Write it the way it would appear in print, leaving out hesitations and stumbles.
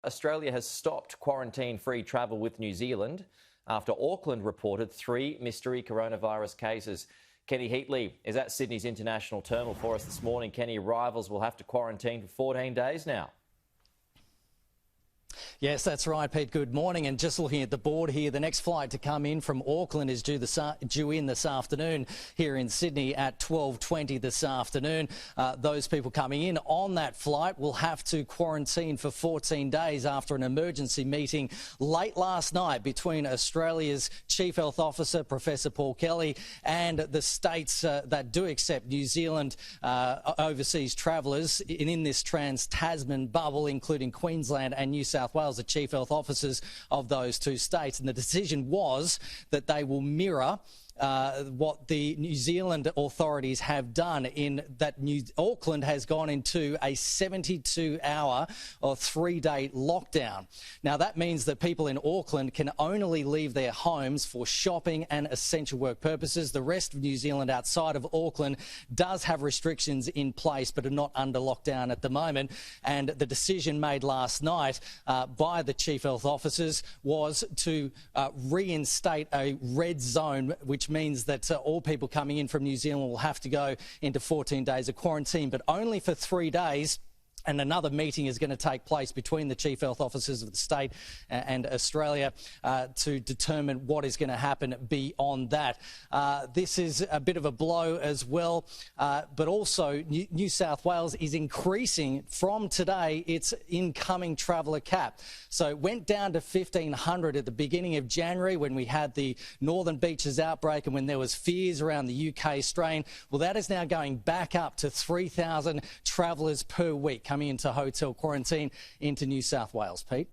Australia has stopped quarantine-free travel with New Zealand after Auckland reported 3 mystery coronavirus cases. Kenny Heatley is at Sydney's International Terminal for us this morning. Kenny, arrivals will have to quarantine for 14 days now. Yes, that's right, Pete. Good morning. And just looking at the board here, the next flight to come in from Auckland is due in this afternoon here in Sydney at 12:20 this afternoon. Those people coming in on that flight will have to quarantine for 14 days after an emergency meeting late last night between Australia's Chief Health Officer, Professor Paul Kelly, and the states that do accept New Zealand overseas travellers in this trans-Tasman bubble, including Queensland and New South Wales, the Chief Health Officers of those two states. And the decision was that they will mirror what the New Zealand authorities have done, in that Auckland has gone into a 72-hour or 3-day lockdown. Now, that means that people in Auckland can only leave their homes for shopping and essential work purposes. The rest of New Zealand outside of Auckland does have restrictions in place but are not under lockdown at the moment. And the decision made last night by the Chief Health Officers was to reinstate a red zone, which means that all people coming in from New Zealand will have to go into 14 days of quarantine, but only for 3 days. And another meeting is going to take place between the Chief Health Officers of the state and Australia to determine what is going to happen beyond that. This is a bit of a blow as well, but also New South Wales is increasing from today its incoming traveller cap. So it went down to 1,500 at the beginning of January when we had the Northern Beaches outbreak and when there was fears around the UK strain. Well, that is now going back up to 3,000 travellers per week coming into hotel quarantine into New South Wales. Pete?